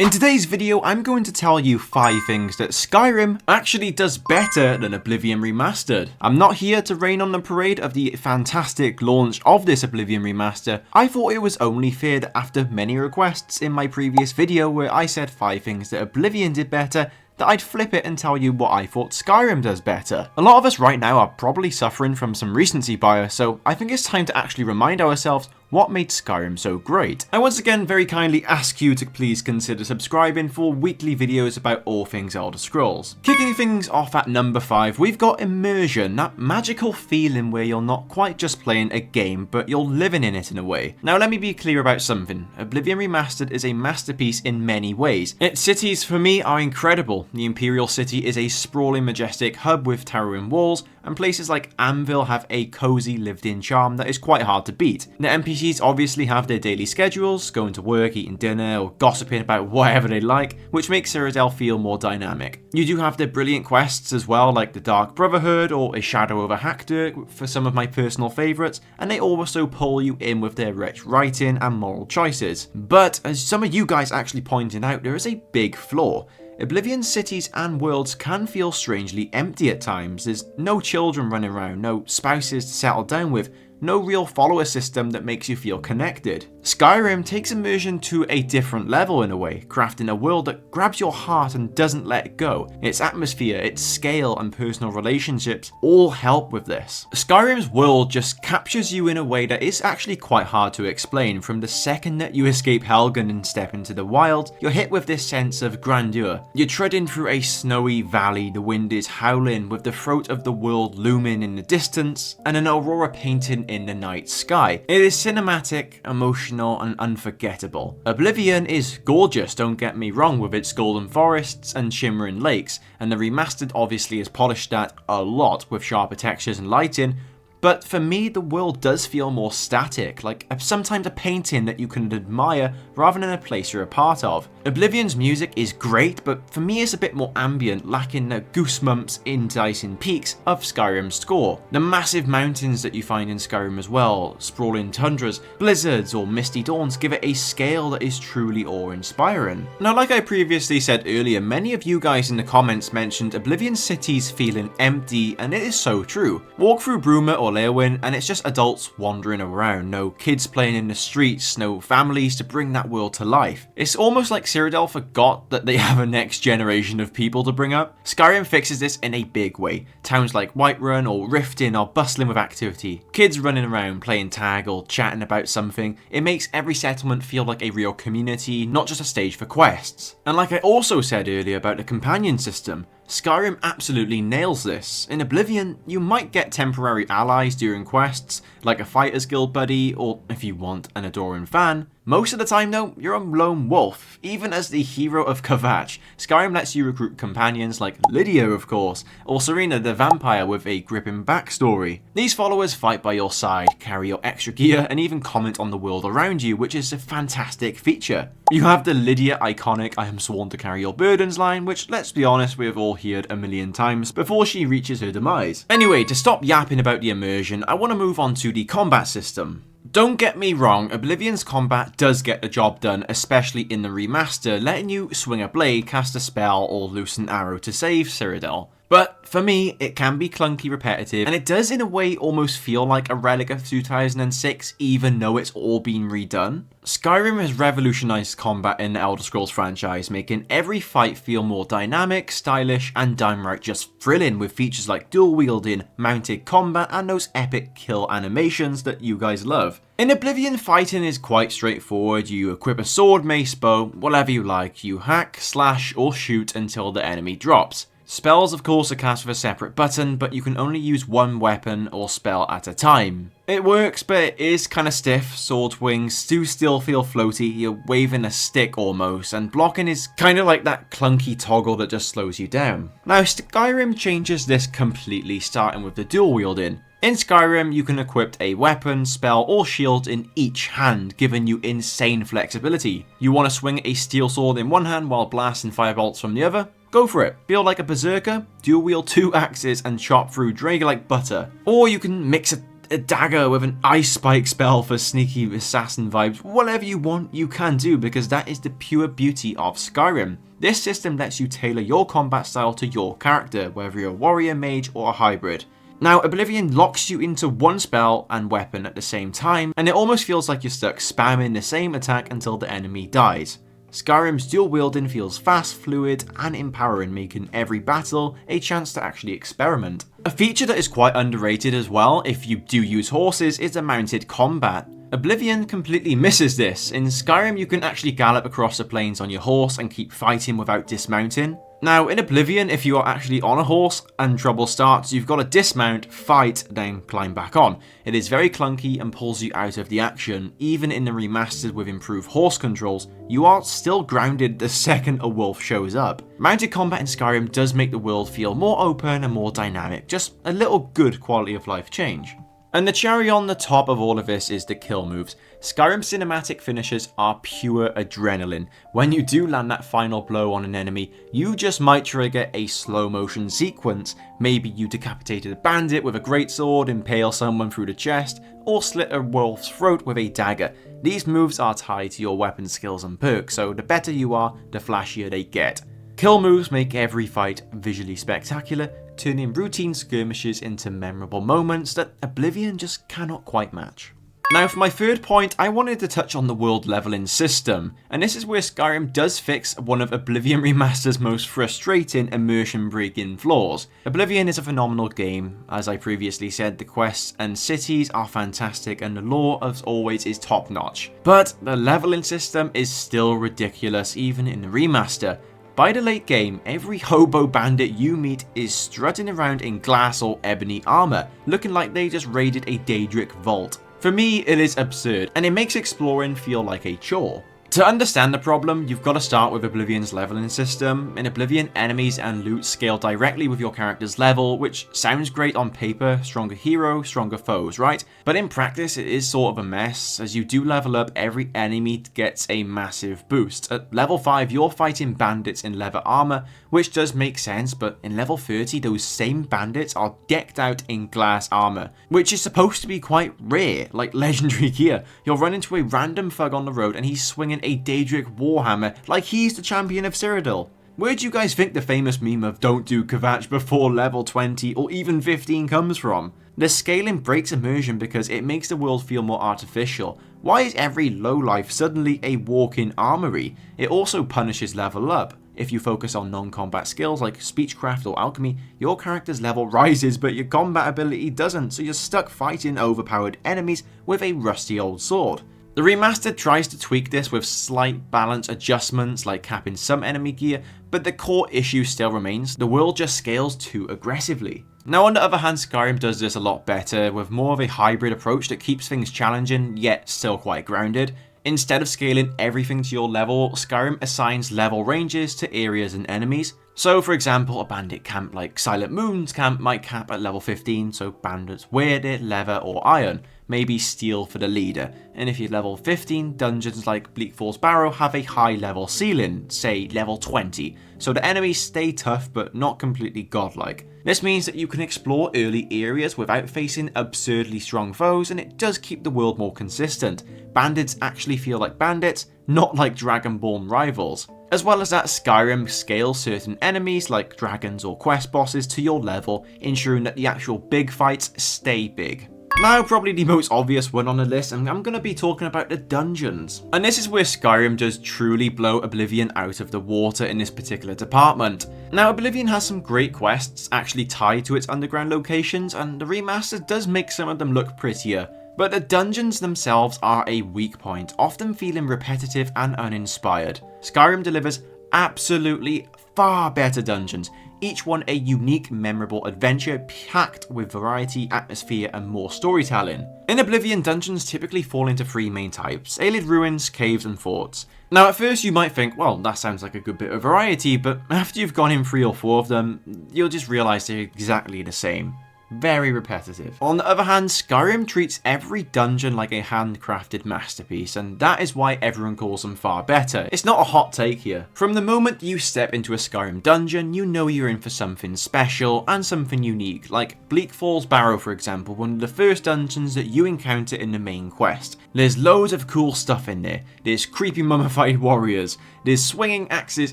In today's video, I'm going to tell you 5 things that Skyrim actually does better than Oblivion Remastered. I'm not here to rain on the parade of the fantastic launch of this Oblivion Remaster. I thought it was only fair that after many requests in my previous video where I said 5 things that Oblivion did better, that I'd flip it and tell you what I thought Skyrim does better. A lot of us right now are probably suffering from some recency bias, so I think it's time to actually remind ourselves what made Skyrim so great. I once again very kindly ask you to please consider subscribing for weekly videos about all things Elder Scrolls. Kicking things off at number 5, we've got Immersion, that magical feeling where you're not quite just playing a game, but you're living in it in a way. Now let me be clear about something. Oblivion Remastered is a masterpiece in many ways. Its cities for me are incredible. The Imperial City is a sprawling majestic hub with towering walls, and places like Anvil have a cozy lived-in charm that is quite hard to beat. The NPCs obviously have their daily schedules, going to work, eating dinner, or gossiping about whatever they like, which makes Cyrodiil feel more dynamic. You do have the brilliant quests as well, like the Dark Brotherhood or A Shadow over Hakdir for some of my personal favourites, and they also pull you in with their rich writing and moral choices. But as some of you guys actually pointed out, there is a big flaw. Oblivion's cities and worlds can feel strangely empty at times. There's no children running around, no spouses to settle down with, no real follower system that makes you feel connected. Skyrim takes immersion to a different level in a way, crafting a world that grabs your heart and doesn't let it go. Its atmosphere, its scale and personal relationships all help with this. Skyrim's world just captures you in a way that is actually quite hard to explain. From the second that you escape Helgen and step into the wild, you're hit with this sense of grandeur. You're treading through a snowy valley, the wind is howling with the throat of the world looming in the distance, and an aurora painting in the night sky. It is cinematic, emotional, and unforgettable. Oblivion is gorgeous, don't get me wrong, with its golden forests and shimmering lakes, and the remastered obviously has polished that a lot with sharper textures and lighting. But for me, the world does feel more static, like sometimes a painting that you can admire rather than a place you're a part of. Oblivion's music is great, but for me it's a bit more ambient, lacking the goosebumps, enticing peaks of Skyrim's score. The massive mountains that you find in Skyrim as well, sprawling tundras, blizzards or misty dawns give it a scale that is truly awe-inspiring. Now like I previously said earlier, many of you guys in the comments mentioned Oblivion cities feeling empty, and it is so true. Walk through Bruma or Leowyn, and it's just adults wandering around, no kids playing in the streets, no families to bring that world to life. It's almost like Cyrodiil forgot that they have a next generation of people to bring up. Skyrim fixes this in a big way. Towns like Whiterun or Riften are bustling with activity. Kids running around, playing tag or chatting about something. It makes every settlement feel like a real community, not just a stage for quests. And like I also said earlier about the companion system, Skyrim absolutely nails this. In Oblivion, you might get temporary allies during quests, like a Fighters Guild buddy, or if you want, an adoring fan. Most of the time though, you're a lone wolf. Even as the hero of Kvatch, Skyrim lets you recruit companions like Lydia of course, or Serena the vampire with a gripping backstory. These followers fight by your side, carry your extra gear, and even comment on the world around you, which is a fantastic feature. You have the Lydia iconic "I am sworn to carry your burdens" line, which let's be honest, we have all heard a million times before she reaches her demise. Anyway, to stop yapping about the immersion, I want to move on to the combat system. Don't get me wrong, Oblivion's combat does get the job done, especially in the remaster, letting you swing a blade, cast a spell, or loose an arrow to save Cyrodiil. But for me, it can be clunky, repetitive, and it does in a way almost feel like a relic of 2006, even though it's all been redone. Skyrim has revolutionized combat in the Elder Scrolls franchise, making every fight feel more dynamic, stylish, and downright just thrilling, with features like dual wielding, mounted combat, and those epic kill animations that you guys love. In Oblivion, fighting is quite straightforward. You equip a sword, mace, bow, whatever you like. You hack, slash, or shoot until the enemy drops. Spells, of course, are cast with a separate button, but you can only use one weapon or spell at a time. It works, but it is kinda stiff. Sword wings do still feel floaty, you're waving a stick almost, and blocking is kinda like that clunky toggle that just slows you down. Now, Skyrim changes this completely, starting with the dual wielding. In Skyrim, you can equip a weapon, spell, or shield in each hand, giving you insane flexibility. You want to swing a steel sword in one hand while blasting firebolts from the other? Go for it. Feel like a berserker? Dual wield 2 axes and chop through Draga like butter. Or you can mix a dagger with an ice spike spell for sneaky assassin vibes. Whatever you want, you can do, because that is the pure beauty of Skyrim. This system lets you tailor your combat style to your character, whether you're a warrior, mage, or a hybrid. Now, Oblivion locks you into one spell and weapon at the same time, and it almost feels like you're stuck spamming the same attack until the enemy dies. Skyrim's dual wielding feels fast, fluid, and empowering, making every battle a chance to actually experiment. A feature that is quite underrated as well, if you do use horses, is the mounted combat. Oblivion completely misses this. In Skyrim, you can actually gallop across the plains on your horse and keep fighting without dismounting. Now, in Oblivion, if you are actually on a horse and trouble starts, you've got to dismount, fight, then climb back on. It is very clunky and pulls you out of the action. Even in the remastered with improved horse controls, you are still grounded the second a wolf shows up. Mounted combat in Skyrim does make the world feel more open and more dynamic, just a little good quality of life change. And the cherry on the top of all of this is the kill moves. Skyrim cinematic finishes are pure adrenaline. When you do land that final blow on an enemy, you just might trigger a slow motion sequence. Maybe you decapitated a bandit with a greatsword, impale someone through the chest, or slit a wolf's throat with a dagger. These moves are tied to your weapon skills and perks, so the better you are, the flashier they get. Kill moves make every fight visually spectacular, turning routine skirmishes into memorable moments that Oblivion just cannot quite match. Now, for my third point, I wanted to touch on the world leveling system, and this is where Skyrim does fix one of Oblivion Remaster's most frustrating immersion breaking flaws. Oblivion is a phenomenal game. As I previously said, the quests and cities are fantastic and the lore as always is top notch. But the leveling system is still ridiculous even in the remaster. By the late game, every hobo bandit you meet is strutting around in glass or ebony armor, looking like they just raided a Daedric vault. For me, it is absurd, and it makes exploring feel like a chore. To understand the problem, you've got to start with Oblivion's leveling system. In Oblivion, enemies and loot scale directly with your character's level, which sounds great on paper, stronger hero, stronger foes, right? But in practice, it is sort of a mess. As you do level up, every enemy gets a massive boost. At level 5, you're fighting bandits in leather armor, which does make sense, but in level 30, those same bandits are decked out in glass armor, which is supposed to be quite rare, like legendary gear. You'll run into a random thug on the road and he's swinging a Daedric warhammer like he's the champion of Cyrodiil. Where do you guys think the famous meme of don't do Kvatch before level 20 or even 15 comes from? The scaling breaks immersion because it makes the world feel more artificial. Why is every lowlife suddenly a walk-in armory? It also punishes level up. If you focus on non-combat skills like speechcraft or alchemy, your character's level rises but your combat ability doesn't, so you're stuck fighting overpowered enemies with a rusty old sword. The remaster tries to tweak this with slight balance adjustments like capping some enemy gear, but the core issue still remains: the world just scales too aggressively. Now, on the other hand, Skyrim does this a lot better, with more of a hybrid approach that keeps things challenging yet still quite grounded. Instead of scaling everything to your level, Skyrim assigns level ranges to areas and enemies. So for example, a bandit camp like Silent Moon's camp might cap at level 15, so bandits wear it, leather or iron, maybe steel for the leader. And if you're level 15, dungeons like Bleak Falls Barrow have a high level ceiling, say level 20, so the enemies stay tough but not completely godlike. This means that you can explore early areas without facing absurdly strong foes, and it does keep the world more consistent. Bandits actually feel like bandits, not like Dragonborn rivals. As well as that, Skyrim scales certain enemies like dragons or quest bosses to your level, ensuring that the actual big fights stay big. Now, probably the most obvious one on the list, and I'm going to be talking about the dungeons. And this is where Skyrim does truly blow Oblivion out of the water in this particular department. Now, Oblivion has some great quests actually tied to its underground locations, and the remaster does make some of them look prettier. But the dungeons themselves are a weak point, often feeling repetitive and uninspired. Skyrim delivers absolutely far better dungeons, each one a unique, memorable adventure packed with variety, atmosphere, and more storytelling. In Oblivion, dungeons typically fall into three main types: Aelid ruins, caves, and forts. Now at first you might think, well, that sounds like a good bit of variety, but after you've gone in 3 or 4 of them, you'll just realise they're exactly the same. very repetitive. On the other hand, Skyrim treats every dungeon like a handcrafted masterpiece, and that is why everyone calls them far better. It's not a hot take here. From the moment you step into a Skyrim dungeon, you know you're in for something special and something unique, like Bleak Falls Barrow, for example, one of the first dungeons that you encounter in the main quest. There's loads of cool stuff in there. There's creepy mummified warriors, there's swinging axes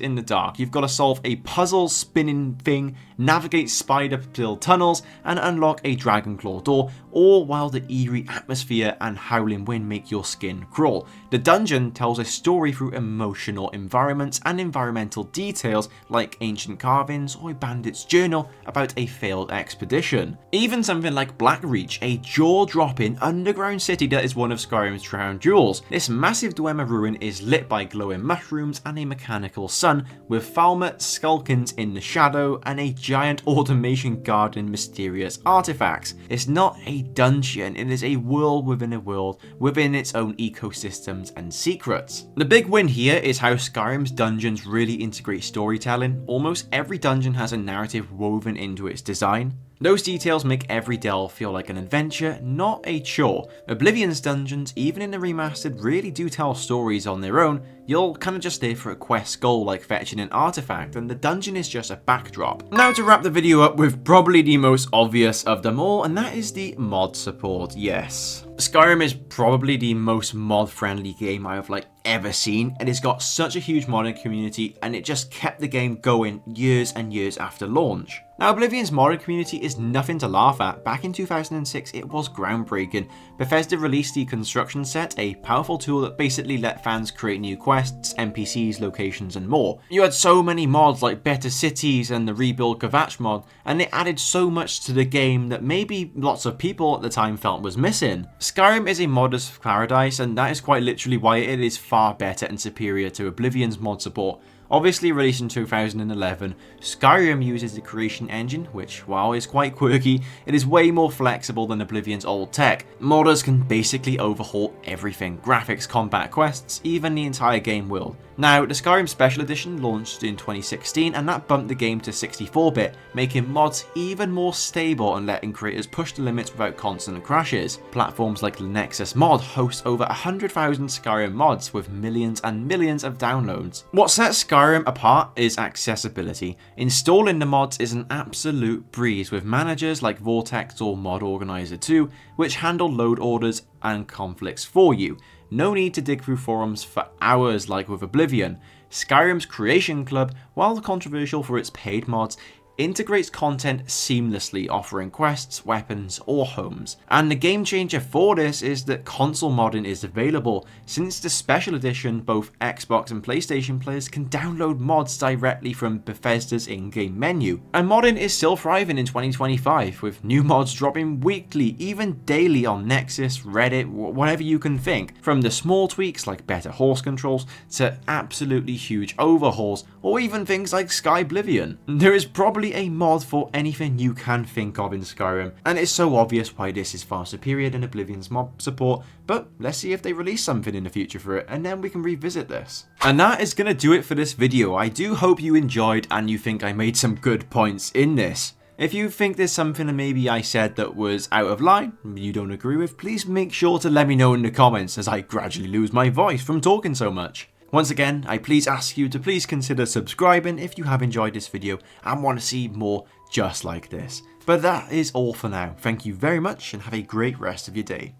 in the dark, you've got to solve a puzzle spinning thing, navigate spider-filled tunnels, and unlock a dragonclaw door, all while the eerie atmosphere and howling wind make your skin crawl. The dungeon tells a story through emotional environments and environmental details like ancient carvings or a bandit's journal about a failed expedition. Even something like Blackreach, a jaw-dropping underground city that is one of Skyrim's crown jewels. This massive Dwemer ruin is lit by glowing mushrooms and a mechanical sun, with Falmer skulkins in the shadow and a giant automation guarding mysterious artifacts. It's not a dungeon, it is a world within its own ecosystems and secrets. The big win here is how Skyrim's dungeons really integrate storytelling. Almost every dungeon has a narrative woven into its design. Those details make every delve feel like an adventure, not a chore. Oblivion's dungeons, even in the remastered, really do tell stories on their own. You'll kind of just there for a quest goal like fetching an artifact, and the dungeon is just a backdrop. Now to wrap the video up with probably the most obvious of them all, and that is the mod support. Yes, Skyrim is probably the most mod-friendly game I have ever seen, and it's got such a huge modding community, and it just kept the game going years and years after launch. Now, Oblivion's modding community is nothing to laugh at. Back in 2006, it was groundbreaking. Bethesda released the construction set, a powerful tool that basically let fans create new quests, NPCs, locations, and more. You had so many mods like Better Cities and the Rebuild Kvatch mod, and it added so much to the game that maybe lots of people at the time felt was missing. Skyrim is a modder's paradise, and that is quite literally why it is far better and superior to Oblivion's mod support. Obviously released in 2011, Skyrim uses the creation engine, which, while is quite quirky, it is way more flexible than Oblivion's old tech. Modders can basically overhaul everything: graphics, combat, quests, even the entire game world. Now, the Skyrim Special Edition launched in 2016, and that bumped the game to 64-bit, making mods even more stable and letting creators push the limits without constant crashes. Platforms like the Nexus mod host over 100,000 Skyrim mods with millions and millions of downloads. What sets Skyrim apart is accessibility. Installing the mods is an absolute breeze, with managers like Vortex or Mod Organizer 2, which handle load orders and conflicts for you. No need to dig through forums for hours like with Oblivion. Skyrim's Creation Club, while controversial for its paid mods, integrates content seamlessly, offering quests, weapons, or homes. And the game changer for this is that console modding is available. Since the special edition, both Xbox and PlayStation players can download mods directly from Bethesda's in-game menu. And modding is still thriving in 2025, with new mods dropping weekly, even daily on Nexus, Reddit, whatever you can think. From the small tweaks like better horse controls to absolutely huge overhauls, or even things like Skyblivion. There is probably a mod for anything you can think of in Skyrim, and it's so obvious why this is far superior than Oblivion's mod support, but let's see if they release something in the future for it, and then we can revisit this. And that is going to do it for this video. I do hope you enjoyed and you think I made some good points in this. If you think there's something that maybe I said that was out of line, you don't agree with, please make sure to let me know in the comments as I gradually lose my voice from talking so much. Once again, I please ask you to please consider subscribing if you have enjoyed this video and want to see more just like this. But that is all for now. Thank you very much and have a great rest of your day.